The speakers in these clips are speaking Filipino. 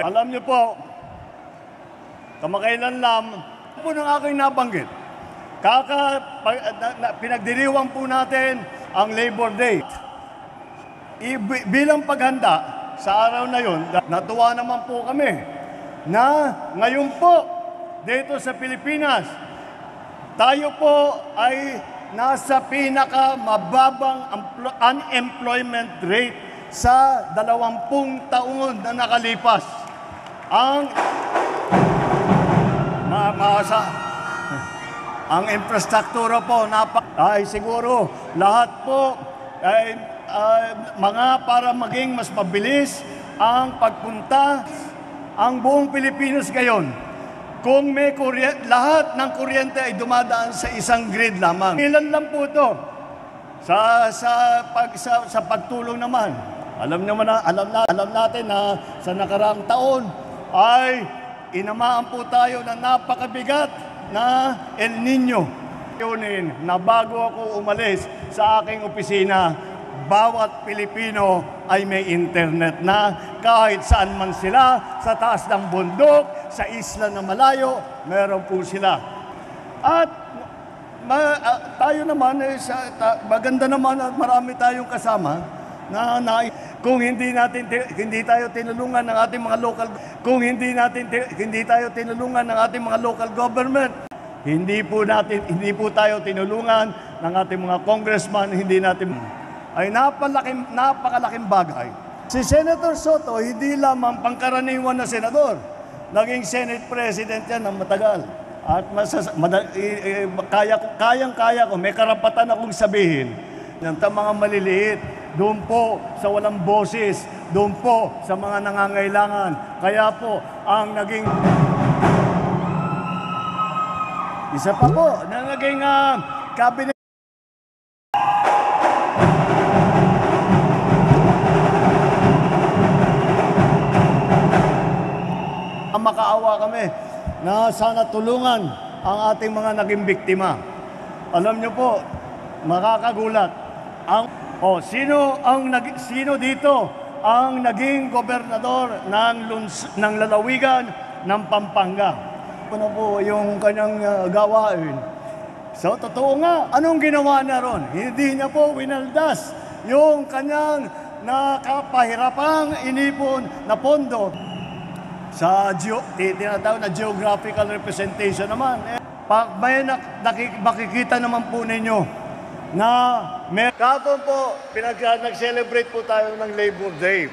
Alam niyo po, kamakailan lang po ng aking nabanggit. Pinagdiriwang po natin ang Labor Day. Bilang paghanda sa araw na yon, natuwa naman po kami na ngayon po dito sa Pilipinas, tayo po ay nasa pinakamababang unemployment rate sa 20 taon na nakalipas. Ang infrastruktura po ay siguro lahat po ay mga para maging mas mabilis ang pagpunta ang buong Pilipinas ngayon. Kung may lahat ng kuryente ay dumadaan sa isang grid lamang. Ilan lang po ito sa pagtulong naman. Alam natin na sa nakaraang taon ay inamaan po tayo ng napakabigat na El Nino. Na bago ako umalis sa aking opisina, bawat Pilipino ay may internet na kahit saan man sila, sa taas ng bundok, sa isla na malayo, meron po sila. At tayo naman, maganda naman at marami tayong kasama na kung hindi tayo tinulungan ng ating mga local government, hindi po tayo tinulungan ng ating mga congressman, ay napakalaking bagay. Si Senator Soto, hindi lamang pangkaraniwan na senador. Naging Senate President yan ng matagal. At kayang-kaya ko, may karapatan akong sabihin ng mga maliliit, doon po sa walang boses, doon po sa mga nangangailangan. Kaya po, ang naging isa pa po, na naging cabinet makaawa kami na sana tulungan ang ating mga naging biktima. Alam niyo po, makakagulat. Sino dito ang naging gobernador ng lalawigan ng Pampanga? Ano po yung kanyang gawain? So, totoo nga, anong ginawa niya ron? Hindi niya po winaldas yung kanyang nakapahirapang inipon na pondo. Sa tinatawag na geographical representation naman, makikita naman po ninyo na kahapon po, nag-celebrate po tayo ng Labor Day.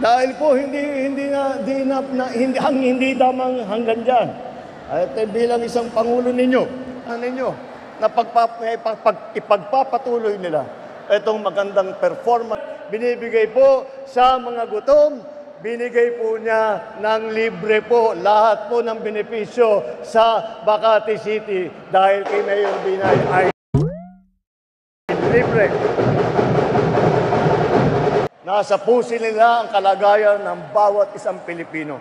Dahil po hindi damang hanggang dyan. At bilang isang pangulo ninyo, na ipagpapatuloy nila itong magandang performance. Binibigay po sa mga gutom, binigay po niya ng libre po lahat po ng benepisyo sa Makati City dahil kay Mayor Binay ay libre. Nasa puso nila ang kalagayan ng bawat isang Pilipino.